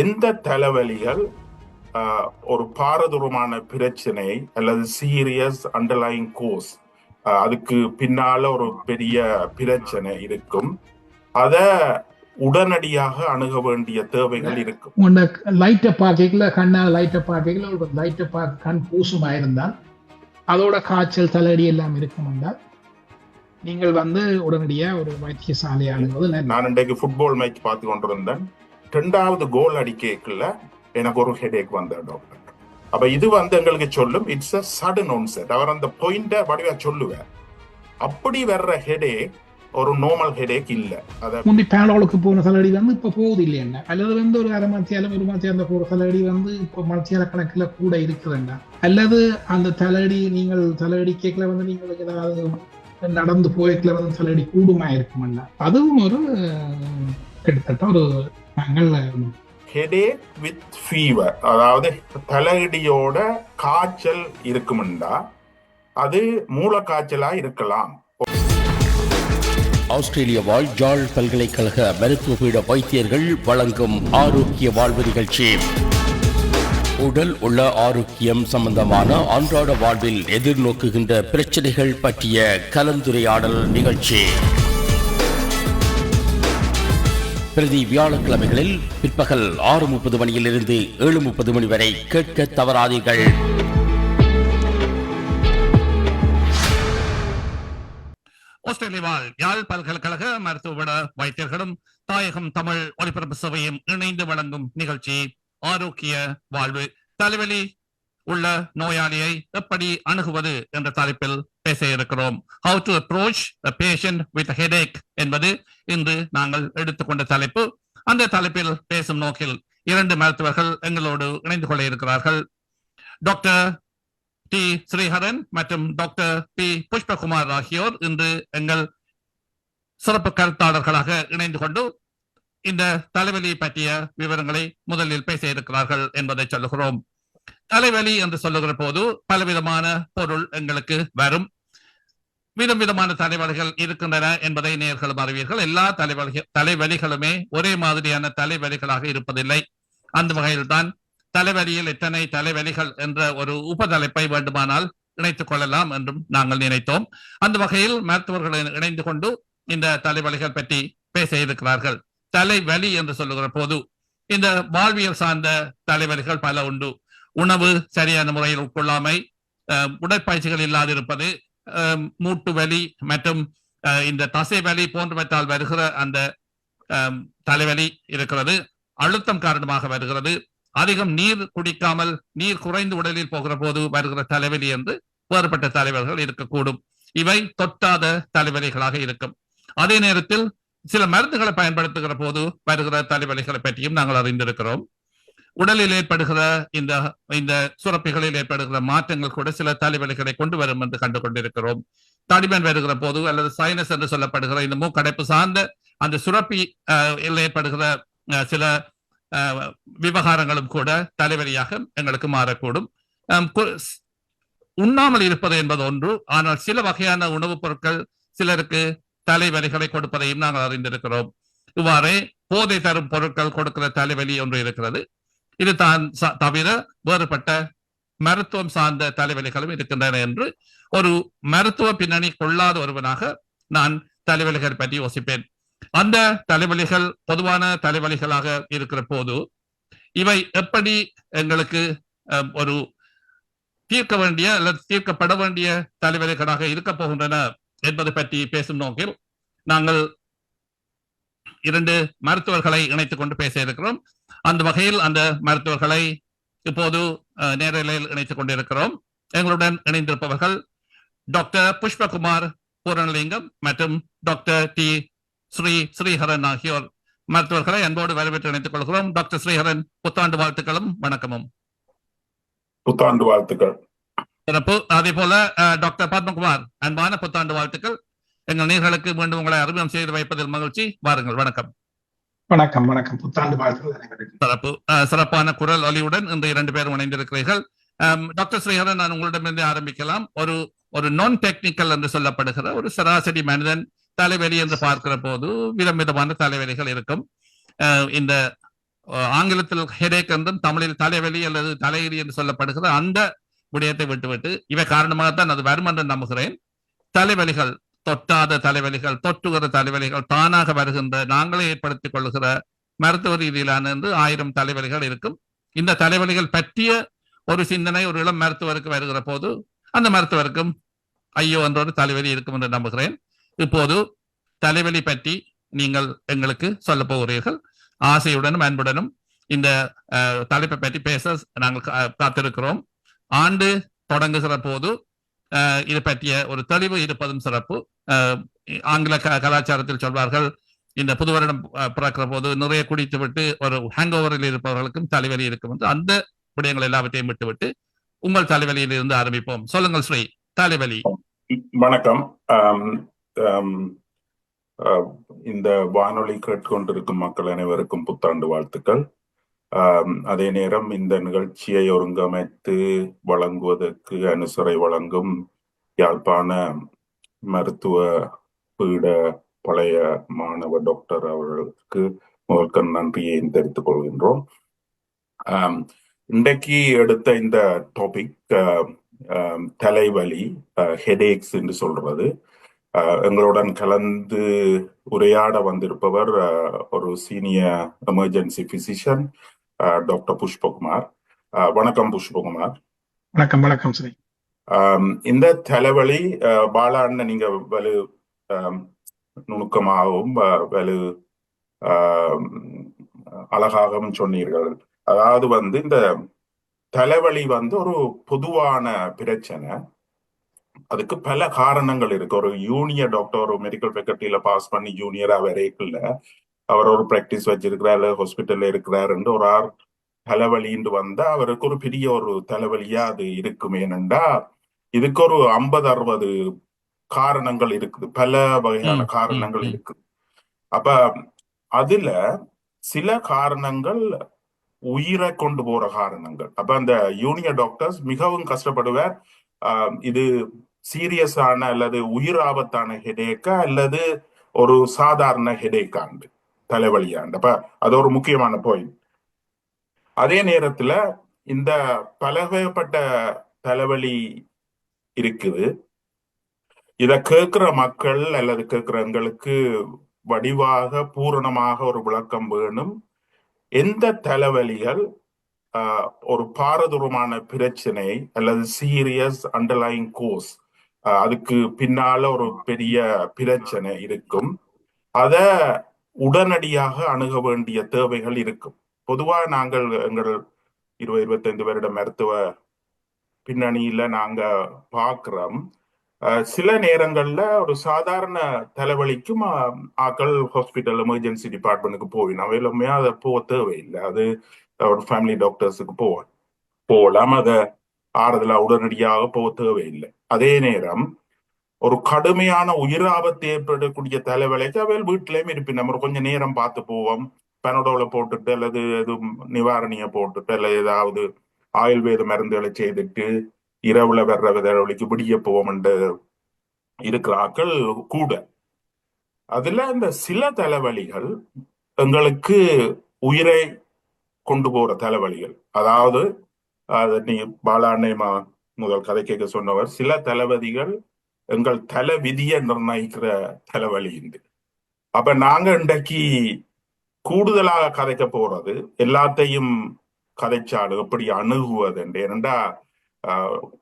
எந்த தலைவலிகள் ஒரு பாரதூரமான பிரச்சனை அல்லது சீரியஸ் அண்டர்லைங் கோஸ், அதுக்கு பின்னால ஒரு பெரிய பிரச்சனை இருக்கும், அத உடனடியாக அணுக வேண்டிய தேவைகள் இருக்கும். லைட்டை பார்க்கல, கண்ணால் லைட்டை பார்க்கல, லைட்டை பார்க்க கண் பூசுமாயிருந்தால் அதோட காய்ச்சல் தலையடி எல்லாம் இருக்கும் என்றால் நீங்கள் உடனடியா ஒரு வைத்தியசாலை அணுகுவது. நான் இன்றைக்கு ஃபுட்பால் மேட்ச் பார்த்து கொண்டிருந்தேன். 2வது கோல் அடிக்கல எனக்கு ஒரு ஹெடேக் வந்த டாக்டர். அப்ப இது எங்களுக்கு சொல்லும் இட்ஸ் அ சடன் ஒன்செட். அவர் அந்த பாயிண்ட வடிவா சொல்லுவார். அப்படி வர்ற ஹெடேக் ஒரு நார்மல் ஹெடேக் இல்ல. முந்தி பேலோலுக்கு போன தலையடி இப்ப போகுது இல்லையா, அல்லது ஒரு அரை மத்தியாலும் ஒரு மத்தியால போற தலையடி இப்ப மத்தியால கணக்குல கூட இருக்குதுண்டா, அல்லது அந்த தலையடி நீங்கள் தலையடி கேட்கல நீங்களுக்கு ஏதாவது நடந்து போய்க்கல தலையடி கூடுமா இருக்குமல்ல, அதுவும் ஒரு கிட்டத்தட்ட ஒரு நாங்கள் ஹெடேக் வித் ஃபீவர், அதாவது தலையடியோட காய்ச்சல் இருக்குமெண்டா அது மூல காய்ச்சலா இருக்கலாம். ஆஸ்திரேலிய வாழ் ஜாழ் பல்கலைக்கழக மருத்துவ பீட வைத்தியர்கள் வழங்கும் ஆரோக்கிய வாழ்வு நிகழ்ச்சி. உடல் உள்ள ஆரோக்கியம் சம்பந்தமான அன்றாட வாழ்வில் எதிர்நோக்குகின்ற பிரச்சனைகள் பற்றிய கலந்துரையாடல் நிகழ்ச்சி பிரதி வியாழக்கிழமைகளில் பிற்பகல் 6:30 மணியிலிருந்து 7:30 மணி வரை கேட்க தவறாதீர்கள். ஆஸ்திரேலிய வாழ் யாழ் பல்கலைக்கழக மருத்துவ வைத்தியர்களும் தாயகம் தமிழ் ஒலிபரப்பு சபையும் இணைந்து வழங்கும் நிகழ்ச்சி ஆரோக்கிய வாழ்வு. தலைவலி உள்ள நோயாளியை எப்படி அணுகுவது என்ற தலைப்பில் பேச இருக்கிறோம். How to approach a patient with a headache என்பது இன்று நாங்கள் எடுத்துக்கொண்ட தலைப்பு. அந்த தலைப்பில் பேசும் நோக்கில் 2 மருத்துவர்கள் எங்களோடு இணைந்து கொள்ள இருக்கிறார்கள். டாக்டர் டி ஸ்ரீஹரன் மற்றும் டாக்டர் பி புஷ்பகுமார் ஆகியோர் இன்று எங்கள் சிறப்பு கருத்தாளர்களாக இணைந்து கொண்டு இந்த தலைவலி பற்றிய விவரங்களை முதலில் பேச இருக்கிறார்கள் என்பதை சொல்லுகிறோம். தலைவலி என்று சொல்லுகிற போது பலவிதமான பொருள் எங்களுக்கு வரும். விதமான தலைவலிகள் இருக்கின்றன என்பதை நேயர்களும் அறிவீர்கள். எல்லா தலைவலிகளுமே ஒரே மாதிரியான தலைவலிகளாக இருப்பதில்லை. அந்த வகையில் தான் தலைவலியில் எத்தனை தலைவலிகள் என்ற ஒரு உபதலைப்பை வேண்டுமானால் இணைத்துக் கொள்ளலாம் என்றும் நாங்கள் நினைத்தோம். அந்த வகையில் மருத்துவர்கள் இணைந்து கொண்டு இந்த தலைவலிகள் பற்றி பேச இருக்கிறார்கள். தலைவலி என்று சொல்லுகிற போது இந்த வாழ்வியல் சார்ந்த தலைவலிகள் பல உண்டு. உணவு சரியான முறையில் உட்கொள்ளாமை, உடற்பயிற்சிகள் இல்லாதிருப்பது, மூட்டு வலி மற்றும் இந்த தசை வலி போன்றவற்றால் வருகிற அந்த தலைவலி இருக்கிறது. அழுத்தம் காரணமாக வருகிறது. அதிகம் நீர் குடிக்காமல் நீர் குறைந்து உடலில் போகிற போது வருகிற தலைவலி என்று வேறுபட்ட தலைவலிகள் இருக்கக்கூடும். இவை தொட்டாத தலைவலிகளாக இருக்கும். அதே நேரத்தில் சில மருந்துகளை பயன்படுத்துகிற போது வருகிற தலைவலிகளை பற்றியும் நாங்கள் அறிந்திருக்கிறோம். உடலில் ஏற்படுகிற இந்த சுரப்பிகளில் ஏற்படுகிற மாற்றங்கள் கூட சில தலைவலிகளை கொண்டு வரும் என்று கண்டு கொண்டிருக்கிறோம். தடிமன் வருகிற போது அல்லது சைனஸ் என்று சொல்லப்படுகிற இந்த மூக்கடைப்பு சார்ந்த அந்த சுரப்பி ஏற்படுகிற சில விவகாரங்களும் கூட தலைவலியாக எங்களுக்கு மாறக்கூடும். உண்ணாமல் இருப்பது என்பது ஒன்று, ஆனால் சில வகையான உணவுப் பொருட்கள் சிலருக்கு தலைவலிகளை கொடுப்பதையும் நாங்கள் அறிந்திருக்கிறோம். இவ்வாறே போதை தரும் பொருட்கள் கொடுக்கிற தலைவலி ஒன்று இருக்கிறது. இது தான் தவிர வேறுபட்ட மருத்துவம் சார்ந்த தலைவலிகளும் இருக்கின்றன என்று ஒரு மருத்துவ பின்னணி கொள்ளாத ஒருவனாக நான் தலைவலிகள் பற்றி யோசிப்பேன். அந்த தலைவலிகள் பொதுவான தலைவலிகளாக இருக்கிற போது இவை எப்படி எங்களுக்கு ஒரு தீர்க்க வேண்டிய அல்லது தீர்க்கப்பட வேண்டிய தலைவலிகளாக இருக்க போகின்றன என்பது பற்றி பேசும் நோக்கில் நாங்கள் 2 மருத்துவர்களை இணைத்துக் கொண்டு பேச இருக்கிறோம். அந்த வகையில் அந்த மருத்துவர்களை இப்போது நேரலையில் இணைத்துக் கொண்டிருக்கிறோம். எங்களுடன் இணைந்திருப்பவர்கள் டாக்டர் புஷ்பகுமார் பூரணலிங்கம் மற்றும் டாக்டர் டி ஸ்ரீஹரன் ஆகியோர். மருத்துவர்களை அன்போடு வரவேற்று இணைத்துக் கொள்கிறோம். டாக்டர் ஸ்ரீஹரன், புத்தாண்டு வாழ்த்துக்களும் வணக்கமும். புத்தாண்டு வாழ்த்துக்கள். சிறப்பு. அதே போல டாக்டர் பத்மகுமார், அன்பான புத்தாண்டு வாழ்த்துக்கள். எங்கள் நேயர்களுக்கு மீண்டும் உங்களை அறிமுகம் செய்து வைப்பதில் மகிழ்ச்சி. வாருங்கள். வணக்கம். வணக்கம். வணக்கம். புத்தாண்டு வாழ்த்துக்கள். சிறப்பு. சிறப்பான குரல் ஒலியுடன் இந்த 2 பேரும் இணைந்திருக்கிறீர்கள். டாக்டர் ஸ்ரீஹரன், நான் உங்களிடமிருந்து ஆரம்பிக்கலாம். ஒரு நான் டெக்னிக்கல் என்று சொல்லப்படுகிற ஒரு சராசரி மனிதன் தலைவலி என்று பார்க்கிற போது விதமான தலைவலிகள் இருக்கும். இந்த ஆங்கிலத்தில் ஹெடேக் என்றும் தமிழில் தலைவலி அல்லது தலையிடி என்று சொல்லப்படுகிற அந்த விடயத்தை விட்டுவிட்டு இவை காரணமாகத்தான் அது வரும் என்று நம்புகிறேன். தலைவலிகள், தொட்டாத தலைவலிகள், தொட்டுகிற தலைவலிகள், தானாக வருகின்ற, நாங்களே ஏற்படுத்திக் கொள்ளுகிற மருத்துவ ரீதியிலான 1000 தலைவலிகள் இருக்கும். இந்த தலைவலிகள் பற்றிய ஒரு சிந்தனை ஒரு இளம் மருத்துவருக்கு வருகிற போது அந்த மருத்துவருக்கும் ஐயோ என்ற ஒரு தலைவலி இருக்கும் என்று நம்புகிறேன். இப்போது தலைவலி பற்றி நீங்கள் எங்களுக்கு சொல்ல போகிறீர்கள். ஆசையுடனும் அன்புடனும் இந்த தலைப்பை பற்றி பேச நாங்கள் காத்திருக்கிறோம். ஆண்டு தொடங்குகிற போது இது பற்றிய ஒரு தெளிவு இருப்பதும் சிறப்பு. ஆங்கில கலாச்சாரத்தில் சொல்வார்கள், இந்த புது வருடம் பிறக்கிற போது நிறைய குடித்து விட்டு ஒரு ஹேங் ஓவரில் இருப்பவர்களுக்கும் தலைவலி இருக்கும் என்று. அந்த விடயங்கள் எல்லாவற்றையும் விட்டுவிட்டு உங்கள் தலைவலியில் இருந்து ஆரம்பிப்போம். சொல்லுங்கள் ஸ்ரீ. தலைவலி. வணக்கம். இந்த வானொலி கேட்டுக்கொண்டிருக்கும் மக்கள் அனைவருக்கும் புத்தாண்டு வாழ்த்துக்கள். அதே நேரம் இந்த நிகழ்ச்சியை ஒருங்கமைத்து வழங்குவதற்கு அனுசரை வழங்கும் யாழ்ப்பாண மருத்துவ பீட பழைய மாணவ டாக்டர் அவர்களுக்கு முதற்க நன்றியை தெரிவித்துக் கொள்கின்றோம். இன்றைக்கு எடுத்த இந்த டாபிக் தலைவலி, ஹெடேக்ஸ் என்று சொல்றது. எங்களுடன் கலந்து உரையாட வந்திருப்பவர் ஒரு senior emergency physician doctor Pushpakumar. வணக்கம் புஷ்பகுமார். வணக்கம். வணக்கம் ஸ்ரீ. இந்த தலைவலி பாலாண்ண நீங்க வலு நுணுக்கமாகவும் வலு அழகாகவும் சொன்னீர்கள். அதாவது இந்த தலைவலி ஒரு பொதுவான பிரச்சனை. அதுக்கு பல காரணங்கள் இருக்கு. ஒரு ஜூனியர் டாக்டர் ஒரு மெடிக்கல் ஃபேக்கல்ட்டியில பாஸ் பண்ணி ஜூனியரா வரைக்குள்ள அவர் ஒரு பிராக்டிஸ் வச்சிருக்கிறாரு, ஹாஸ்பிட்டல்ல இருக்கிறாருன்னு ஒரு தலைவலின்னு வந்தா அவருக்கு ஒரு பெரிய ஒரு தலைவலியா அது இருக்கும். ஏனென்றா இதுக்கு ஒரு 50-60 காரணங்கள் இருக்குது, பல வகையான காரணங்கள் இருக்குது. அப்ப அதுல சில காரணங்கள் உயிரை கொண்டு போற காரணங்கள். அப்ப அந்த ஜூனியர் டாக்டர்ஸ் மிகவும் கஷ்டப்படுவார். இது சீரியஸான அல்லது உயிர் ஆபத்தான ஹெடேக்கா அல்லது ஒரு சாதாரண ஹெடேக்காண்டு தலைவலியாண்டு. அப்ப அது ஒரு முக்கியமான பாயிண்ட். அதே நேரத்துல இந்த பலவகைப்பட்ட தலைவலி இருக்குது. இத கேட்கிற மக்கள் அல்லது கேட்கிற எங்களுக்கு வடிவாக பூரணமாக ஒரு விளக்கம் வேணும். எந்த தலைவலிகள் ஒரு பாரதூரமான பிரச்சனை அல்லது சீரியஸ் அண்டர்லைங் கோஸ், அதுக்கு பின்னால ஒரு பெரிய பிரச்சனை இருக்கும், அத உடனடியாக அணுக வேண்டிய தேவைகள் இருக்கும். பொதுவா நாங்கள் எங்கள் 20-25 வருட மருத்துவ பின்னணியில நாங்க பார்க்கிறோம், சில நேரங்கள்ல ஒரு சாதாரண தலைவலிக்கும் ஆக்கள் ஹாஸ்பிட்டல் எமர்ஜென்சி டிபார்ட்மெண்ட்டுக்கு போயிடும். அவையிலுமே அதை போக தேவையில்லை. அது ஒரு ஃபேமிலி டாக்டர்ஸுக்கு போகலாம். அதை ஆறுதலா உடனடியாக போக தேவையில்லை. அதே நேரம் ஒரு கடுமையான உயிர் ஆபத்து ஏற்படக்கூடிய தலைவலிக்கு அவையில் வீட்டிலேயும் இருப்பின் நம்ம கொஞ்சம் நேரம் பார்த்து போவோம், பெனடோல போட்டுட்டு அல்லது எதுவும் நிவாரணியை போட்டுட்டு அல்லது ஏதாவது ஆயுர்வேத மருந்துகளை செய்துட்டு இரவுல வர்ற தலைவலிக்கு விடிய போவோம் என்று இருக்கிற ஆக்கள் கூட. அதுல இந்த சில தலைவலிகள் எங்களுக்கு உயிரை கொண்டு போற தலைவலிகள். அதாவது நீ பாலாண்ணயமா முதல் கதை கேட்க சொன்னவர், சில தலைவலிகள் எங்கள் தலை விதியை நிர்ணயிக்கிற தலைவலி உண்டு. அப்ப நாங்க இன்றைக்கு கூடுதலாக கதைக்க போறது எல்லாத்தையும் கதைச்சாடு எப்படி அணுகுவது என்று. ஏனென்றா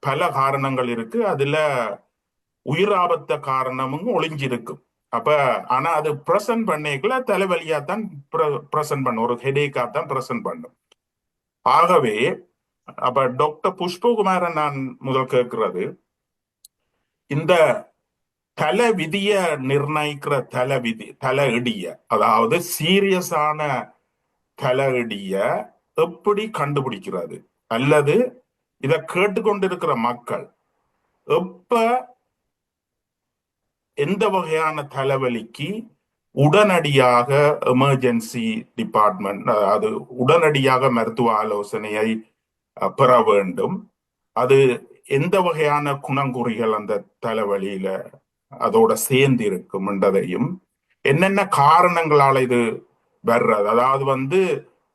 பல காரணங்கள் இருக்கு, அதுல உயிர் ஆபத்த காரணமும் ஒளிஞ்சிருக்கும். அப்ப ஆனா அது பிரசன்ட் பண்ணிக்கல தலைவலியா தான் பிரசன்ட் பண்ணும், ஒரு ஹெடேக்கா தான் பிரசன்ட் பண்ணும். ஆகவே அப்ப டாக்டர் புஷ்பகுமார நான் முதல் கேட்கிறது, இந்த தலை விதிய நிர்ணயிக்கிற தலை இடிய, அதாவது சீரியஸான தலை இடிய எப்படி கண்டுபிடிக்கிறது, அல்லது இத கேட்டுக்கொண்டிருக்கிற மக்கள் எப்ப எந்த வகையான தலைவலிக்கு உடனடியாக எமர்ஜென்சி டிபார்ட்மெண்ட், அது உடனடியாக மருத்துவ ஆலோசனையை பெற வேண்டும், அது எந்த வகையான குணங்குறிகள் அந்த தலைவலியில அதோட சேர்ந்து இருக்கும் என்றதையும், என்னென்ன காரணங்களால இது வர்றது, அதாவது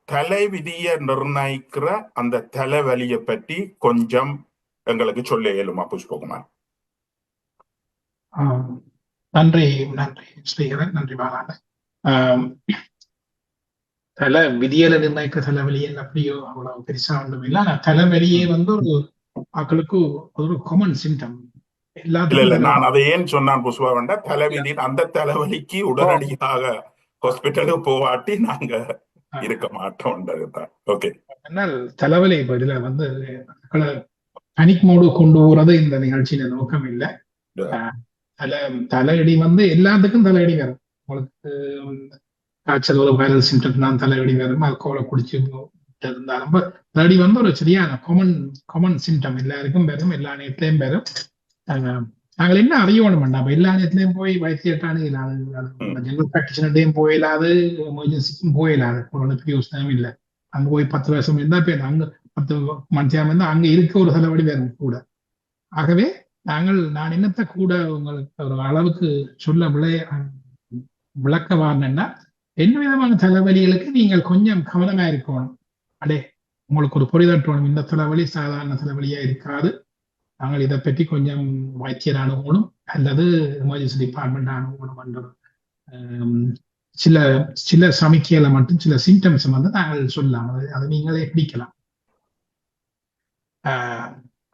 தலைவிதியை நிர்ணயிக்கிற அந்த தலைவலியை பற்றி கொஞ்சம் எங்களுக்கு சொல்ல இயலுமா புஷ்பகுமார்? நன்றி நன்றி ஸ்ரீகரன், நன்றி பாலான. தலை விதியில நிர்ணயிக்கிற தலைவலியில் அப்படியோ அவ்வளவு பெருசா ஒன்றும் இல்லை. ஆனா தலைவலியே வந்து ஒரு மக்களுக்கு ஒரு காமன் சிம்டம். இல்ல, நான் அதை ஏன் சொன்னான் புஷ்பா வேண்டாம், தலைவிதி அந்த தலைவலிக்கு உடனடியாக ஹாஸ்பிட்டலுக்கு போவாட்டி நாங்க இருக்க மாட்டோம்ன்றதுதான். ஓகே, தலைவலி பதில வந்து மக்களை பனிக் மோடு கொண்டு போறது இந்த நிகழ்ச்சியில நோக்கம் இல்லை. தலையடி வந்து எல்லாத்துக்கும் தலையடி வரும். உங்களுக்கு காய்ச்சல் ஒரு வைரல் சிம்டம் தான் தலையடி வரும். அல்கோலை குடிச்சு இருந்தாலும் தலையடி வந்து ஒரு சரியான காமன் சிம்டம், எல்லாருக்கும் வரும், எல்லா நேரத்திலையும் வரும். நாங்கள் என்ன அறியணும் வேண்டாம், எல்லா நேரத்திலையும் போய் வைத்தியட்டானு இல்லாது, ஜெனரல் பிராக்டிஷனர்டையும் போயிடாது, எமர்ஜென்சிக்கும் போயிடாது, பெரிய யோசனையும் இல்லை. அங்க போய் 10 வருஷம் இருந்தா போய் அங்க 10 மனுஷன் இருந்தா அங்க இருக்க ஒரு தலைவலி வேணும் கூட. ஆகவே நான் என்னத்தை கூட உங்களுக்கு ஒரு அளவுக்கு சொல்ல விளக்க வாரணும்னா, என்ன விதமான தலைவலிகளுக்கு நீங்கள் கொஞ்சம் கவனமா இருக்கணும். உங்களுக்கு ஒரு புரிதட்டணும், இந்த தலைவலி சாதாரண தலைவலியா இருக்காது, நாங்கள் இதை பற்றி கொஞ்சம் வைத்தியர் அணுகணும் அல்லது எமர்ஜென்சி டிபார்ட்மெண்ட் அணுகணும் என்ற சில சமிக்கைகளை மட்டும், சில சிம்டம்ஸ் வந்து நாங்கள் சொல்லலாம், அதை நீங்களே பிடிக்கலாம்.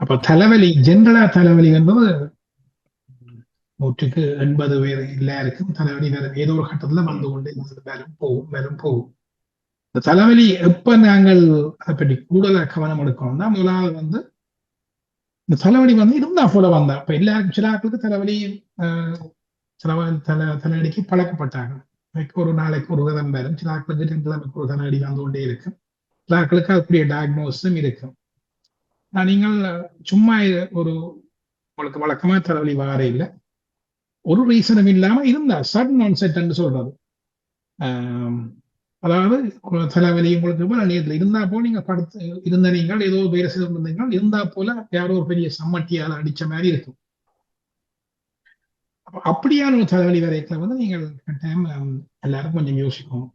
அப்ப தலைவலி, ஜென்ரலா தலைவலி என்பது 100க்கு 80 பேர் எல்லாருக்கும் தலைவலி ஏதோ ஒரு கட்டத்துல வந்து கொண்டு வரும் போகும். இந்த தலைவலி எப்ப நாங்கள் அதை பற்றி கூடுதலா கவனம் எடுக்கணும்னா, முதலாவது வந்து இந்த தலைவலி வந்து இருந்தா போல வந்தா. இப்ப எல்லாருக்கும் சில ஆட்களுக்கு தலைவலி தலைவலிக்கு பழக்கப்பட்டாங்க. ஒரு நாளைக்கு ஒரு விதம் வரும், சில ஆட்களுக்கு 2 கிழமைக்கு ஒரு தலைவலி வந்து கொண்டே இருக்கும், சில ஆட்களுக்கு அதுக்குரிய டயக்னோஸும் இருக்கும். நீங்கள் சும்மா உங்களுக்கு வழக்கமா தலைவலி வார இல்லை, ஒரு ரீசனும் இல்லாம இருந்தா சடன் ஆன்செட் சொல்றது. அதாவது தலைவலி உங்களுக்கு போல நேரத்தில் இருந்தா போல நீங்க படுத்து இருந்த நீங்கள் ஏதோ வேலை செய்திருந்தீங்கள், இருந்தா போல யாரோ ஒரு பெரிய சம்மட்டியால் அடிச்ச மாதிரி இருக்கும். அப்படியான ஒரு தலைவலி வரைக்கும் வந்து நீங்கள் டைம் எல்லாரும் கொஞ்சம் யோசிக்கணும்.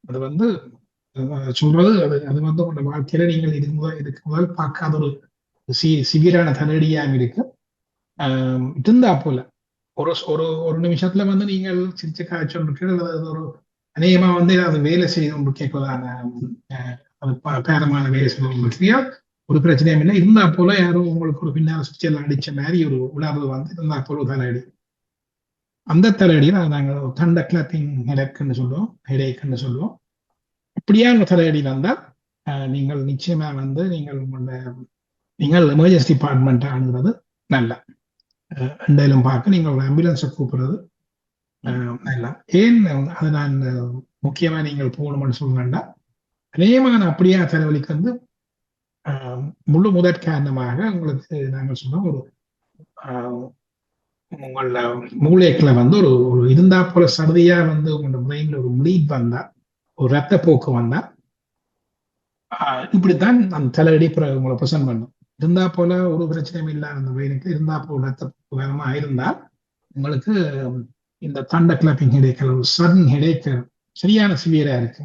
அது வந்து சொல்றது அது வந்து உங்களோட வாழ்க்கையில நீங்கள் இதுக்கு முதல் பார்க்காத ஒரு சிவியரான தலைவலியாக இருக்கு. இருந்தா போல ஒரு நிமிஷத்துல வந்து நீங்கள் சிரிச்ச காய்ச்சல் ஒரு அநேகமா வந்து அது வேலை செய்யணும் கேட்கறதான பேரமான வேலை செய்யணும், ஒரு பிரச்சனையும் இல்லை. இருந்தா போல யாரும் உங்களுக்கு ஒரு பின்னால் சுவிட்செல்லாம் அடிச்ச மாதிரி ஒரு உணர்வு வந்து இருந்தா போல தலையடி. அந்த தலையடியை நாங்கள் தண்ட கிளாப்பிங் ஹெடேக்ன்னு சொல்லுவோம். அப்படியான தலையடி வந்தால் நீங்கள் நிச்சயமா வந்து நீங்கள் எமர்ஜென்சி டிபார்ட்மெண்ட் அணுகிறது நல்ல ரெண்டாயிரம் பார்க்க நீங்கள் ஒரு ஆம்புலன்ஸை கூப்பிடுறது நல்லா. ஏன் அதை நான் முக்கியமா நீங்கள் போகணும்னு சொல்லுங்கன்னா, அநேகமான அப்படியா தலைவலிக்கு வந்து முதற் காரணமாக உங்களுக்கு நாங்கள் சொன்னோம், ஒரு உங்களோட மூளைக்குள்ள வந்து ஒரு இருந்தா போல சடுதியா வந்து உங்களோட பிரெயின்ல ஒரு ப்ளீட் வந்தா, ஒரு ரத்த போக்கு வந்தா, இப்படித்தான் அந்த தலையடி உங்களை ப்ரெசென்ட் பண்ணும். இருந்தா போல ஒரு பிரச்சனையும் இல்லை, அந்த பிரெயினுக்கு இருந்தா போல ரத்த போக்கு வேகமா இருந்தால் உங்களுக்கு இந்த தண்ட கிளாப்பிங் ஹெடேக்கள், ஒரு சடன் ஹெடேக் சரியான சிவியரா இருக்கு.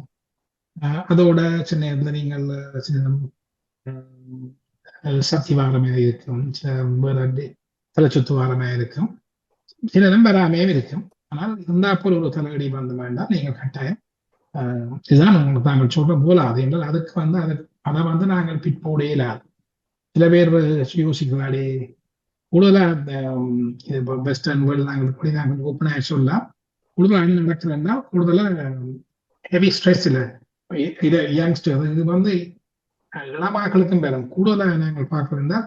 அதோட சின்ன நேரத்துல நீங்கள் சக்தி வாரமே இருக்கும், தலைச்சுத்து வாரமே இருக்கும், சில நேரம் வராமே இருக்கும். ஆனால் இருந்தா போல ஒரு தலைவலி வந்து வேண்டாம், நீங்கள் கட்டாயம் இதுதான் உங்களுக்கு நாங்கள் சொல்ற போலாது என்றால் அதுக்கு வந்து அதை வந்து நாங்கள் பிற்போட இயலாது. சில பேர் யோசிக்கிறாடே கூடுதலா இந்த வெஸ்டர்ன் வேர்ல்டு நாங்கள் ஓப்பனாக சொல்லலாம், கூடுதலா என்ன நடக்குதுன்னா கூடுதலா ஹெவி ஸ்ட்ரெஸ் இல்லை இது யங்ஸ்டர், இது வந்து இளமாக்களுக்கும் பெறும். கூடுதலாக நாங்கள் பார்க்கறதா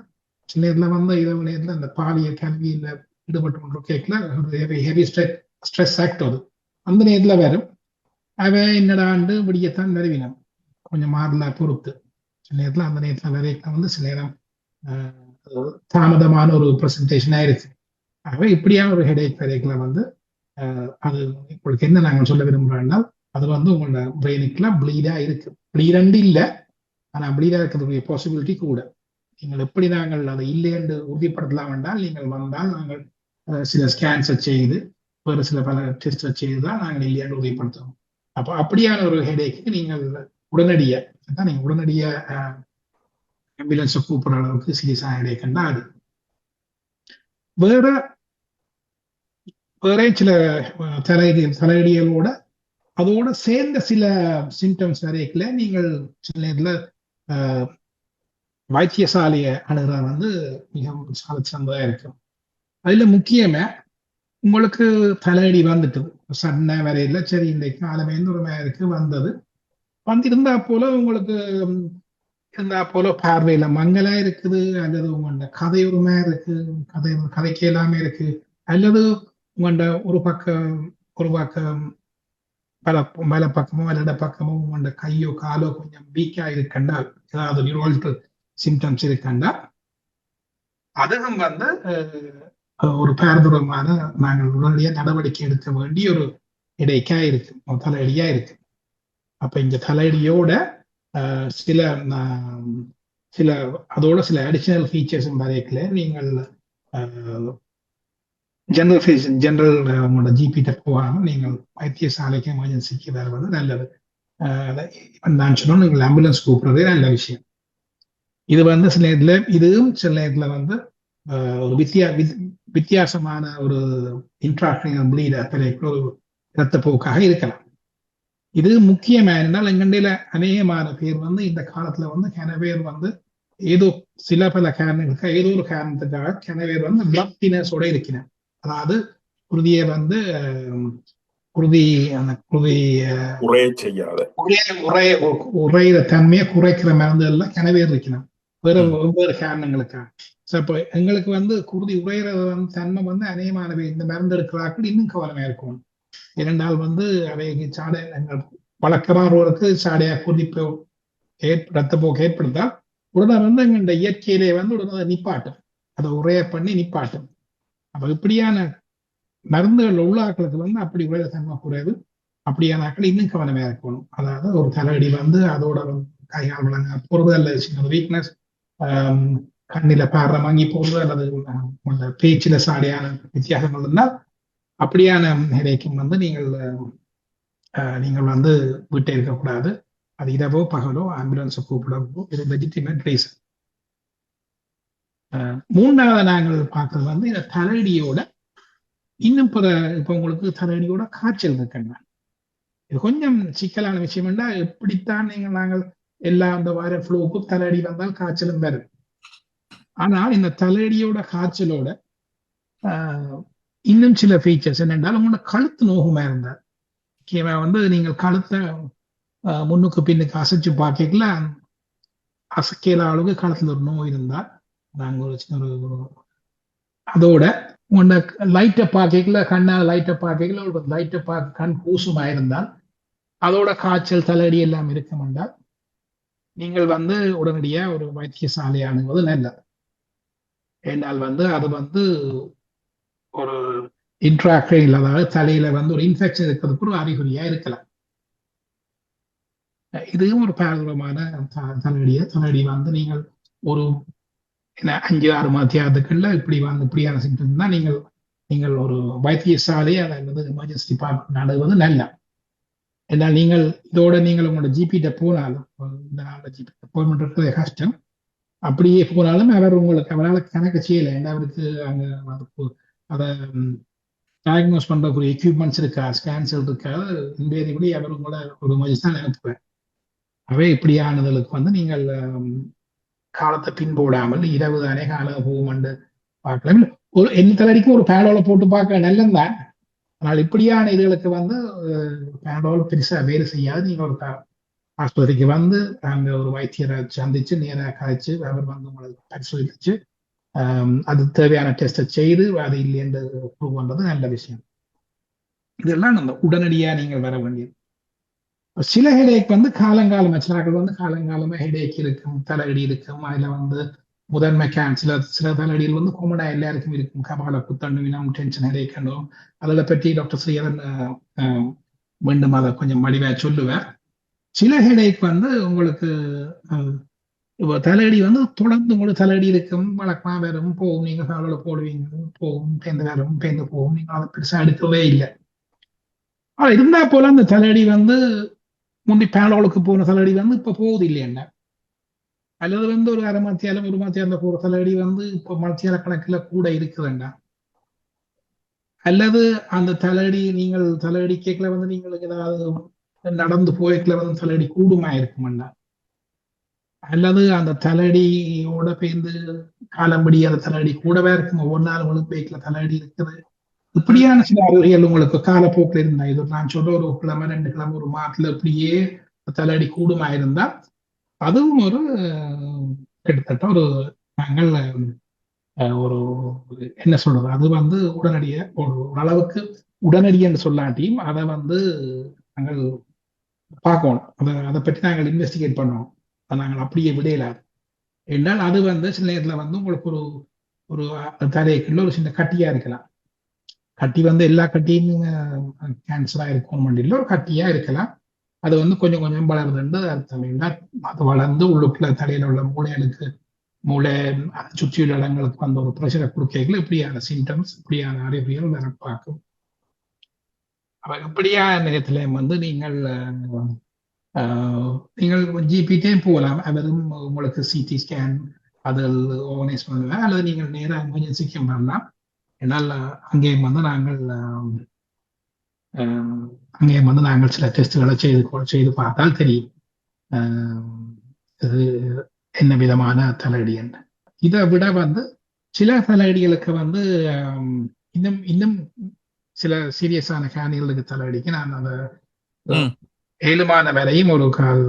சின்ன நேரத்தில் வந்து இரவு நேரத்தில் அந்த பாலியல் கல்வியில் ஈடுபட்டு கொண்டு கேட்கல ஹெவி ஸ்ட்ரெஸ் ஆக்ட் அது அந்த நேரத்தில் வரும். அவன் என்னடாண்டு விடியத்தான் வருவினம் கொஞ்சம் மாறல பொறுத்து சில நேரத்தில் அந்த நேரத்தில் வரைக்கும் வந்து சில நேரம் தாமதமான ஒரு ப்ரெசன்டேஷனா இருக்கு. ஆகவே இப்படியான ஒரு ஹெடேக் வரைக்குல வந்து அது உங்களுக்கு என்ன நாங்கள் சொல்ல விரும்புகிறோம்னா, அது வந்து உங்களோட பிரெயினுக்குலாம் ப்ளீடா இருக்கு. ப்ளீடண்டு இல்லை, ஆனா ப்ளீடா இருக்கிறதுடைய பாசிபிலிட்டி கூட. நீங்கள் எப்படி நாங்கள் அதை இல்லை என்று உறுதிப்படுத்தலாம் என்றால், நீங்கள் வந்தால் நாங்கள் சில ஸ்கேன்ஸை செய்து வேறு சில பல டெஸ்ட்டை செய்து தான் நாங்கள் இல்லையாண்டு உறுதிப்படுத்துவோம். அப்போ அப்படியான ஒரு ஹெடேக்கு நீங்கள் உடனடியா அதான் நீங்க உடனடியா ஆம்புலன்ஸை கூப்பிடுற அளவுக்கு சீரியஸான ஹெடேக் கண்டா அது வேற வேற சில தலையடிகளோட அதோட சேர்ந்த சில சிம்டம்ஸ் வரைக்கல நீங்கள் சில நேரத்தில் வைத்தியசாலையை அணுகிறது வந்து மிகவும் சாலச்சிறந்ததா இருக்கும். அதுல முக்கியமா உங்களுக்கு தலையடி வந்துட்டு சன்ன வரையில சரி இன்றைக்கு காலமேந்து ஒரு மேருக்கு வந்தது வந்திருந்தா போல உங்களுக்கு இருந்தா போல பார்வையில மங்கலா இருக்குது அல்லது உங்களோட கதை ஒரு மாதிரி இருக்கு கதைக்கு எல்லாமே இருக்கு அல்லது உங்களோட ஒரு பக்கம் மேல பக்கமோ அல்ல பக்கமோ உங்களோட கையோ காலோ கொஞ்சம் வீக்கா இருக்கண்டா ஏதாவது நியூரல் சிம்டம்ஸ் இருக்கண்டா அதுவும் வந்து ஒரு பாரதூரமான நாங்கள் உடனடியாக நடவடிக்கை எடுக்க வேண்டிய ஒரு இடைக்கா இருக்கு தலையடியா இருக்கு. அப்ப இந்த தலையடியோட சில அதோட சில அடிஷனல் ஃபீச்சர்ஸ் வரைக்கல நீங்கள் ஜெனரல் உங்களோட ஜிபிட்ட போகாம நீங்கள் வைத்தியசாலைக்கு எமர்ஜென்சிக்கு வருவது நல்லது. நான் சொன்னோம் நீங்கள் ஆம்புலன்ஸ் கூப்பிடுறதே நல்ல விஷயம். இது வந்து சில நேரத்துல இதுவும் சில நேரத்துல வந்து ஒரு வித்தியாசமான ஒரு இன்ட்ராக்ஷனல் ப்ளீட் ஒரு இரத்தப்போக்காக இருக்கலாம். இது முக்கியமா இருந்தால் எங்கண்டையில அநேகமான பேர் வந்து இந்த காலத்துல வந்து கன பேர் வந்து ஏதோ சில பல காரணங்களுக்காக ஏதோ ஒரு காரணத்துக்காக கன பேர் வந்து பிளட் தினஸோட இருக்கிறேன். அதாவது குருதியை வந்து உரையிற தன்மையை குறைக்கிற மருந்துகள்ல கன பேர் இருக்கணும் வெவ்வேறு காரணங்களுக்காக. இப்போ எங்களுக்கு வந்து குருதி உரையிறது வந்து தன்மை வந்து அநேகமான இந்த மருந்து எடுக்கிறார்கள் இன்னும் கவனமா இருக்கும். இரண்டால் வந்து அவைக்கு சாடை வழக்கமானவர்களுக்கு சாடையா குருதிப்போ ரத்தப்போக்கு ஏற்படுத்தால் உடனே வந்து எங்க இயற்கையிலே வந்து உடனே நிப்பாட்டும் அதை உரைய பண்ணி நிப்பாட்டும். அப்ப இப்படியான மருந்துகள் உள்ள ஆக்களுக்கு வந்து அப்படி உரையிற தன்மை குறைவு. அப்படியான ஆக்கள் இன்னும் கவனமா இருக்கணும். அதாவது ஒரு தலையடி வந்து அதோட கையால் விளங்க போறது அல்லது வீக்னஸ் கண்ணில பாடுற வாங்கி போறது அல்லது பேச்சில சாடையான வித்தியாசங்கள் இருந்தால் அப்படியான ஹெடேக்கும் வந்து நீங்கள் வந்து விட்டு இருக்கக்கூடாது. அது இரவோ பகலோ ஆம்புலன்ஸை கூப்பிடவோ இது லெஜிட்டிமேட் ரீசன். மூன்றாவது நாங்கள் பார்க்கறது வந்து இந்த தலையடியோட இன்னும் இப்ப உங்களுக்கு தலையடியோட காய்ச்சல் இருக்குங்க. இது கொஞ்சம் சிக்கலான விஷயம் என்றா எப்படித்தான் நாங்கள் எல்லா அந்த வார ஃப்ளூக்கும் தலையடி வந்தால் காய்ச்சலும் வரும். ஆனால் இந்த தலையடியோட காய்ச்சலோட இன்னும் சில ஃபீச்சர்ஸ் என்னென்றால் உங்களோட கழுத்து நோகுமா இருந்தால் முக்கியமா வந்து நீங்கள் கழுத்தை முன்னுக்கு பின்னுக்கு அசைச்சு பார்க்கல அசைக்கல அளவுக்கு கழுத்துல ஒரு நோய் இருந்தால் நாங்கள் ஒரு சின்ன அதோட உங்களோட லைட்டை பார்க்கல கண்ணால் லைட்டை பார்க்கல ஒரு லைட்டை பார்க்க கண் கூசுமா இருந்தால் அதோட காய்ச்சல் தலையடி எல்லாம் இருக்கும் என்றால் நீங்கள் வந்து உடனடியா ஒரு வைத்தியசாலை அணுகுவது நல்லது. ஏனால் வந்து அது வந்து ஒரு இன்ட்ராக்டைல் அதாவது தலையில வந்து ஒரு இன்ஃபெக்ஷன் இருக்கிறதுக்கு ஒரு அறிகுறியா இருக்கலாம். இதுவும் ஒரு பாரதூரமான தலையடி வந்து நீங்கள் ஒரு 5-6 மத்தியானத்துக்குள்ள இப்படியான சிம்டம்ஸ் தான் நீங்கள் ஒரு வைத்தியசாலை அல்லது எமர்ஜென்சி டிபார்ட்மெண்ட் அணுகுவது நல்ல. ஏன்னால் நீங்கள் இதோட நீங்கள் உங்களோட ஜிபிட்ட போனாலும் இந்த நாளில் ஜிபி அப்பாயின்மெண்ட் இருக்கிறது கஷ்டம். அப்படியே போனாலும் அவரால் கணக்கு செய்யலை. அவருக்கு அங்கே அதை டயக்னோஸ் பண்றக்கூடிய எக்யூப்மெண்ட்ஸ் இருக்கா ஸ்கேன்ஸ் இருக்கா இன்வேரியபிளி அவர் உங்களை ஒரு மஜிஸ் தான் நினைப்புவேன். அவை இப்படியானதுக்கு வந்து நீங்கள் காலத்தை பின்போடாமல் இரவு தானே காலம் போகுமென்று பார்க்கலாம். ஒரு எந்த தலைக்கும் ஒரு பேனோல போட்டு பார்க்க நல்லந்தான். ஆனால் இப்படியான இதுகளுக்கு வந்து பேனோல பெருசா வேறு செய்யாது. நீங்க ஒரு ஆஸ்பத்திரிக்கு வந்து அங்க ஒரு வைத்தியரை சந்திச்சு நேராக காய்ச்சி அவர் வந்து உங்களை பரிசோதிச்சு அது தேவையான டெஸ்ட்டை செய்து அது இல்லை என்று ப்ரூவ் பண்றது நல்ல விஷயம். இதெல்லாம் நம்ம உடனடியா நீங்கள் வர வேண்டியது. சில ஹெடேக் வந்து காலங்காலமா சிலர்கள் வந்து காலங்காலமா ஹெடேக் இருக்கும் தலையடி இருக்கும். அதுல வந்து முதன்மை சில தலையடிகள் வந்து கோமடா எல்லாருக்கும் இருக்கும். கபால புத்தண்டுவினம் டென்ஷன் ஹெடேக் கண்டும் அதில் பற்றி டாக்டர் ஸ்ரீதரன் மீண்டும் அதை கொஞ்சம் மடிவா சொல்லுவேன். சில ஹெடேக் வந்து உங்களுக்கு இப்போ தலையடி வந்து தொடர்ந்து உங்களுக்கு தலையடி இருக்கும் வழக்கமா வரும் போகும். நீங்க சாலோட போடுவீங்க போகும் பேந்து வரும் பேந்து போகும். நீங்க அதை பெருசா எடுக்கவே இல்லை. இருந்தா போல அந்த தலையடி வந்து முந்தி பேனலுக்கு போன தலையடி வந்து இப்ப போகுது இல்லையா, அல்லது ஒரு அரை மாத்தியாலும் ஒரு மாத்தியால போற தலையடி இப்ப மத்தியால கணக்குல கூட இருக்குதுண்டா, அல்லது அந்த தலையடி நீங்கள் தலையடி கேட்கல நீங்கள் ஏதாவது நடந்து போய்க்கல தலையடி கூடுமா இருக்குமெண்டா, அல்லது அந்த தலையடியோட பேர்ந்து காலம்படி அந்த தலையடி கூடவே இருக்கும், ஒவ்வொரு நாள் உங்களுக்கு பேக்கில தலையடி இருக்குது. இப்படியான சில அறிவியல் உங்களுக்கு காலப்போக்கில் இருந்தா, இது நான் சொல்ற ஒரு கிழமை 2 கிழமை ஒரு மாதத்துல இப்படியே தலையடி கூடுமா இருந்தா அதுவும் ஒரு கிட்டத்தட்ட ஒரு நாங்கள் ஒரு என்ன சொல்றது, அது உடனடிய ஒரு ஓரளவுக்கு உடனடியன்னு சொல்லாட்டியும் அதை நாங்கள் பார்க்கணும், அதை பற்றி நாங்கள் இன்வெஸ்டிகேட் பண்ணோம். அதை நாங்கள் அப்படியே விடையலாது என்றால் அது சில நேரத்தில் உங்களுக்கு ஒரு ஒரு தரைக்குள்ள ஒரு சின்ன கட்டியா இருக்கலாம். கட்டி எல்லா கட்டியும் கேன்சரா இருக்கணும் இல்லை, ஒரு கட்டியா இருக்கலாம். அது கொஞ்சம் கொஞ்சம் வளருதுன்னு அர்த்தம். என்றால் அது வளர்ந்து உள்ளுக்குள்ள தலையில உள்ள மூளை சுற்றியுள்ள இடங்களுக்கு ஒரு ப்ரெஷரை கொடுக்கல இப்படியான சிம்டம்ஸ் இப்படியான அறிவியல் வர பார்க்கும். இப்படியான நேரத்துல நீங்கள் நீங்கள் ஜிபிட்டே போகலாம், அவரும் உங்களுக்கு சிடி ஸ்கேன் அதில் ஆர்கனைஸ் பண்ணுவேன், அல்லது நீங்கள் நேராக எமர்ஜென்சிக்கும் வரலாம். என்னால் அங்கேயும் நாங்கள் சில டெஸ்ட்களை செய்து பார்த்தால் தெரியும் இது என்ன விதமான தலையடி என்று. இதை விட சில தலையடிகளுக்கு இன்னும் இன்னும் சில சீரியஸான கேணிகளுக்கு தலையடிக்கு நான் அந்த 7 வரையும் ஒரு கால்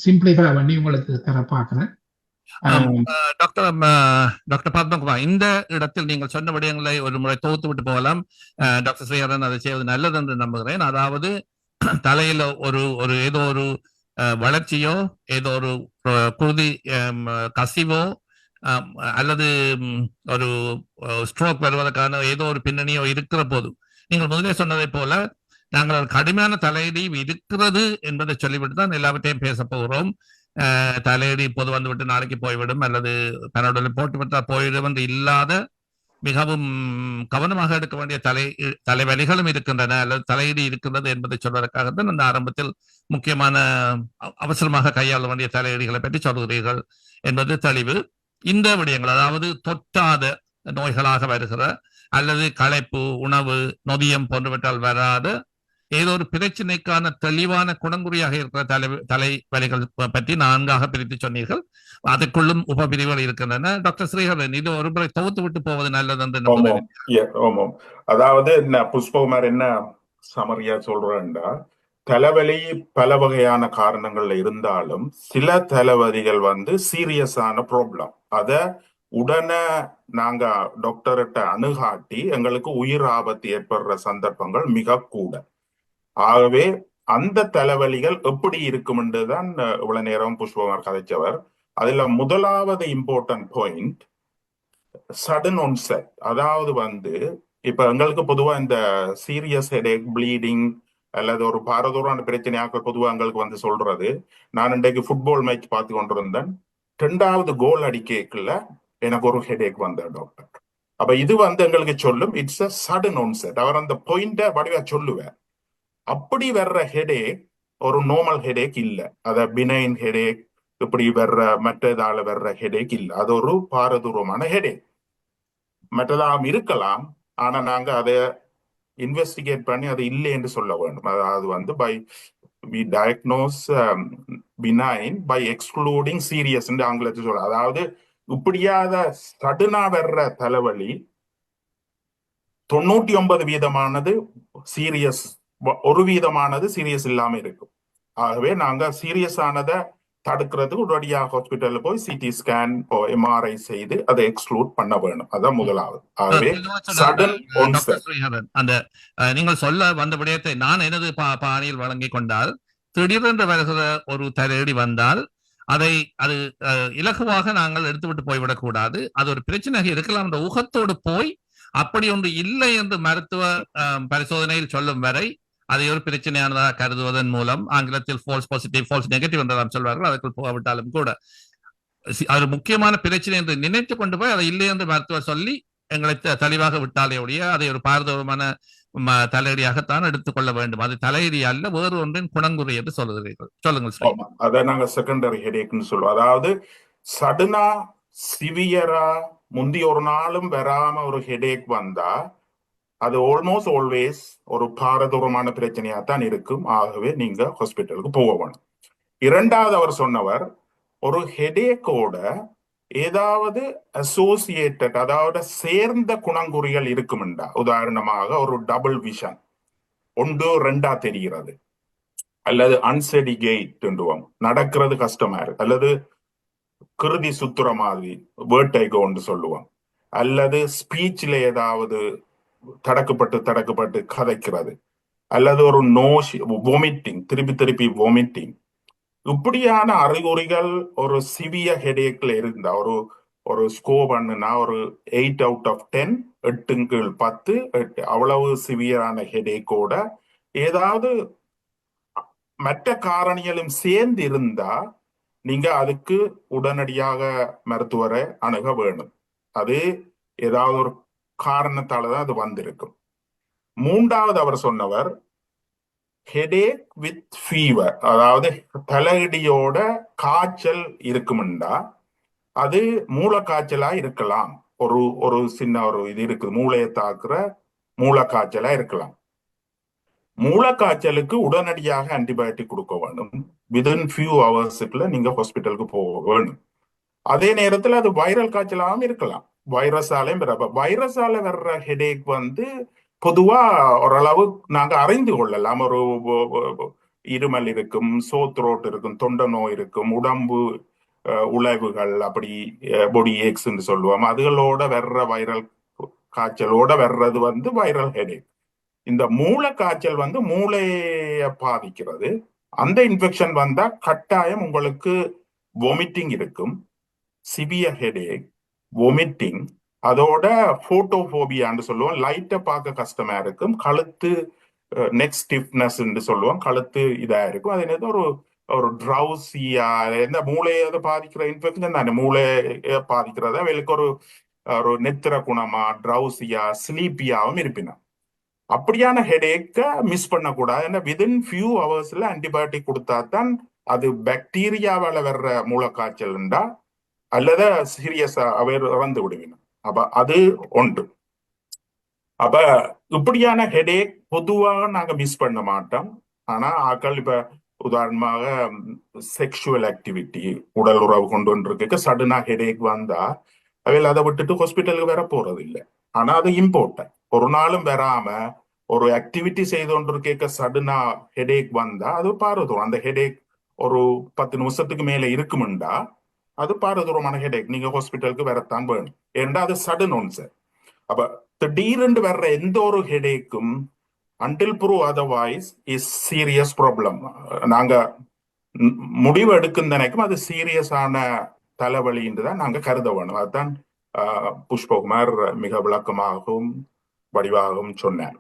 சிம்பிளிஃபை பண்ணி உங்களுக்கு தர பார்க்கிறேன். டாக்டர் பத்மகுமார், இந்த இடத்தில் நீங்கள் சொன்ன விடயங்களை ஒரு முறை தொகுத்து விட்டு போகலாம். டாக்டர் ஸ்ரீஹரன் அதை செய்வது நல்லது என்று நம்புகிறேன். அதாவது தலையில ஒரு ஏதோ ஒரு வளர்ச்சியோ ஏதோ ஒரு குருதி கசிவோ அல்லது ஒரு ஸ்ட்ரோக் வருவதற்கான ஏதோ ஒரு பின்னணியோ இருக்கிற போது நீங்கள் முதலே சொன்னதை போல நாங்கள் கடுமையான தலையடி இருக்கிறது என்பதை சொல்லிவிட்டு தான் எல்லாவற்றையும் பேச போகிறோம். தலையடி இப்போது வந்துவிட்டு நாளைக்கு போய்விடும் அல்லது தன்னோட போட்டுவிட்டால் போய்விடும் என்று இல்லாத மிகவும் கவனமாக எடுக்க வேண்டிய தலைவலிகளும் இருக்கின்றன அல்லது தலையீடு இருக்கின்றது என்பதை சொல்வதற்காகத்தான் அந்த ஆரம்பத்தில் முக்கியமான அவசரமாக கையாள வேண்டிய தலையீடுகளை பற்றி சொல்கிறீர்கள் என்பது தெளிவு. இந்த விடயங்கள் அதாவது தொட்டாத நோய்களாக வருகிற அல்லது களைப்பு உணவு நொதியம் போன்றவற்றால் வராத ஏதோ ஒரு பிரச்சனைக்கான தெளிவான குணங்குறியாக இருக்கிற தலைவலிகள் பற்றி 4ஆக பிரித்து சொன்னீர்கள். அதற்குள்ளும் உபபிரிவுகள் இருக்கின்றன. டாக்டர் ஸ்ரீஹரன், இது ஒரு முறை தொகுத்து விட்டு போவது நல்லது என்று. அதாவது என்ன புஷ்பகுமார் என்ன சமரியா சொல்றேன்டா, தலைவலி பல வகையான காரணங்கள்ல இருந்தாலும் சில தலைவலிகள் சீரியஸான ப்ராப்ளம். அத உடனே நாங்க டாக்டர்கிட்ட அணுகாட்டி எங்களுக்கு உயிர் ஆபத்து ஏற்படுற சந்தர்ப்பங்கள் மிக கூட. ஆகவே அந்த தலைவலிகள் எப்படி இருக்கும் என்றுதான் இவ்வளவு நேரம் புஷ்பகுமார் கதைச்சவர். அதுல முதலாவது இம்பார்ட்டன்ட் பாயிண்ட் சடன் ஒன்செட். அதாவது இப்ப எங்களுக்கு பொதுவா இந்த சீரியஸ் ஹெடேக் ப்ளீடிங் அல்லது ஒரு பாரதூரான பிரச்சனையாக்கள் பொதுவா எங்களுக்கு சொல்றது, நான் இன்றைக்கு ஃபுட்பால் மேட்ச் பார்த்து கொண்டிருந்தேன், 2வது கோல் அடிக்கல எனக்கு ஒரு ஹெடேக் வந்த டாக்டர். அப்ப இது எங்களுக்கு சொல்லும் இட்ஸ் அ சடன் ஒன்செட். அவர் அந்த பாயிண்ட வடிவா சொல்லுவார். அப்படி வர்ற ஹெடேக் ஒரு நார்மல் ஹெடேக் இல்ல, அத பினைன் ஹெடேக் இப்படி மற்றதால வர்ற ஹெடேக் இல்ல, அது ஒரு பாரதூரமான ஹெடேக். மற்றதாம் இருக்கலாம், ஆனா நாங்க அதை இன்வெஸ்டிகேட் பண்ணி அது இல்லை என்று சொல்ல வேண்டும். அதாவது by we diagnose benign by excluding serious என்று ஆங்கிலத்தில் சொல்ல. அதாவது இப்படியாத சடுனா வர்ற தலைவலி 99% சீரியஸ், 1% சீரியஸ் இல்லாம இருக்கும். ஆகவே நாங்க சீரியஸ் ஆனதை தடுக்கிறதுக்கு உடனடியாக ஹாஸ்பிட்டல்ல போய் சிடி ஸ்கேன் எம்ஆர்ஐ செய்து அதை எக்ஸ்க்ளூட் பண்ண வேணும். அதான் முதலாவது. ஆகவே சடன் ஒன்செட். அந்த நீங்கள் சொல்ல வந்த விடயத்தை நான் எனது பாணியில் வழங்கி கொண்டால், திடீரென்று வருகிற ஒரு தலையடி வந்தால் அது இலகுவாக நாங்கள் எடுத்துவிட்டு போய்விடக் கூடாது. அது ஒரு பிரச்சனையாக இருக்கலாம் என்ற ஊகத்தோடு போய் அப்படி ஒன்று இல்லை என்று மருத்துவ பரிசோதனையில் சொல்லும் வரை அதை ஒரு பிரச்சனையானதாக கருதுவதன் மூலம், ஆங்கிலத்தில் ஃபால்ஸ் பாசிட்டிவ் ஃபால்ஸ் நெகட்டிவ் என்றெல்லாம் சொல்வார்கள், அதற்குள் போகவிட்டாலும் கூட அது முக்கியமான பிரச்சனை என்று நினைத்து கொண்டு போய் அதை இல்லை என்று மருத்துவர் சொல்லி எங்களை தெளிவாக விட்டாலே ஒழிய அதை ஒரு பாரதூரமான தலையடியாகத்தான் எடுத்துக்கொள்ள வேண்டும். அது தலையடி அல்ல, வேறு ஒன்றின் குணங்குறி என்று சொல்லுகிறீர்கள். சொல்லுங்கள் ஸ்ரீ. ஆமா, அதை நாங்க செகண்டரி ஹெடேக்னு சொல்லுவோம். அதாவது சடனா சிவியரா முந்தி ஒரு நாளும் வராம ஒரு ஹெடேக் வந்தா அது ஆல்மோஸ்ட் ஆல்வேஸ் ஒரு பாரதூரமான பிரச்சனையா தான் இருக்கும். ஆகவே நீங்க ஹாஸ்பிட்டலுக்கு போக வேணும். இரண்டாவது அவர் சொன்னவர், ஒரு ஹெடேக்கோட ஏதாவது அசோசியேட்டட், அதாவது சேர்ந்த குணங்குறிகள் இருக்குமெண்டா, உதாரணமாக ஒரு டபுள் விஷன், ஒன்று ரெண்டா தெரிகிறது, அல்லது அன்செடி கெயிட் நடக்கிறது கஷ்டமா இருக்கு, அல்லது கிருதி சுத்துற மாதிரி வேர்டைகோன்னு சொல்லுவோம், அல்லது ஸ்பீச்ல ஏதாவது தடக்கப்பட்டு கதைக்கிறது, அல்லது ஒரு நோஷ் வாமிட்டிங், திருப்பி வாமிட்டிங், இப்படியான அறிகுறிகள் ஒரு சிவியர் ஹெடேக்ல இருந்தா, ஒரு ஸ்கோர் பண்ணுனா ஒரு 8 out of 10, 8/10, அவ்வளவு சிவியரான ஹெடேக்கோட ஏதாவது மற்ற காரணிகளும் சேர்ந்து இருந்தா நீங்க அதுக்கு உடனடியாக மருத்துவரை அணுக வேணும். அது ஏதாவது ஒரு காரணத்தாலதான் அது வந்திருக்கும். மூன்றாவது அவர் சொன்னவர், ஹெடேக் வித் ஃபீவர், அதாவது தலையடியோட காய்ச்சல் இருக்குமெண்டா அது மூளைக்காய்ச்சலா இருக்கலாம். ஒரு சின்ன ஒரு இது இருக்குது, மூளையை தாக்குற மூளைக்காய்ச்சலா இருக்கலாம். மூளைக்காய்ச்சலுக்கு உடனடியாக ஆன்டிபயோட்டிக் கொடுக்க வேண்டும். வித்தின் ஃபியூ ஹவர்ஸுக்குள்ள நீங்க ஹாஸ்பிட்டலுக்கு போக வேணும். அதே நேரத்தில் அது வைரல் காய்ச்சலாகவும் இருக்கலாம், வைரஸாலையும். வைரஸால வர்ற ஹெடேக் பொதுவா ஓரளவு நாங்க அறிந்து கொள்ளலாம். ஒரு இருமல் இருக்கும், சோத்ரோட் இருக்கும், தொண்டை நோய் இருக்கும், உடம்பு உழைவுகள், அப்படி பொடி ஏக்ஸ்ன்னு சொல்லுவோம், அதுகளோட வர்ற வைரல் காய்ச்சலோட வர்றது வைரல் ஹெடேக். இந்த மூளை காய்ச்சல் மூளைய பாதிக்கிறது. அந்த இன்ஃபெக்ஷன் வந்தா கட்டாயம் உங்களுக்கு வாமிட்டிங் இருக்கும், சிவியர் ஹெடேக், வாமிட்டிங், அதோட போட்டோபோபியான்னு சொல்லுவோம், லைட்டை பார்க்க கஷ்டமா இருக்கும், கழுத்து நெக் ஸ்டிஃப்னஸ் சொல்லுவோம், கழுத்து இதா இருக்கும். அதே நேரத்தில் ஒரு ட்ரௌசியா, எந்த மூளையை பாதிக்கிற இன்ஃபெக்ஷன் தானே, மூளைய பாதிக்கிறத அவளுக்கு ஒரு நெத்திர குணமா, ட்ரௌசியா, ஸ்லீப்பியாவும் இருப்பினா. அப்படியான ஹெடேக்க மிஸ் பண்ணக்கூடாது. ஏன்னா வித்தின் ஃபியூ ஹவர்ஸ்ல ஆன்டிபயோட்டிக் கொடுத்தா தான் அது பாக்டீரியாவால வர்ற மூளைக்காய்ச்சல்ண்டா அல்லது சீரியஸா அவர் இறந்து விடுவினா. அப்ப அது ஒன்று. அப்ப இப்படியான ஹெடேக் பொதுவாக நாங்க மிஸ் பண்ண மாட்டோம். ஆனா ஆக்கள் இப்ப உதாரணமாக செக்ஷுவல் ஆக்டிவிட்டி, உடல் உறவு கொண்டு இருக்க சடனா ஹெடேக் வந்தா அவையில் அதை விட்டுட்டு ஹாஸ்பிட்டலுக்கு வர போறது இல்லை. ஆனா அது இம்பார்ட்டன்ட். ஒரு நாளும் வராம ஒரு ஆக்டிவிட்டி செய்து கொண்டு இருக்க சடனா ஹெடேக் வந்தா அது பாரதூரம். அந்த ஹெடேக் ஒரு 10 நிமிஷத்துக்கு மேல இருக்குமெண்டா அது பாரதூரமான ஹெடேக், நீங்க ஹாஸ்பிட்டலுக்கு வரத்தான் வேணும். ஏன்னா அது சடன் ஒன்ஸ். அப்ப திடீரென்று வர்ற எந்த ஒரு ஹெடேக்கும் until prove otherwise is serious problem. நாங்க முடிவு எடுக்கும் நினைக்கும் அது சீரியஸான தலைவலி என்றுதான் நாங்க கருத வேணும். அதுதான் புஷ்பகுமார் மிக விளக்கமாகவும் வடிவாகவும் சொன்னார்.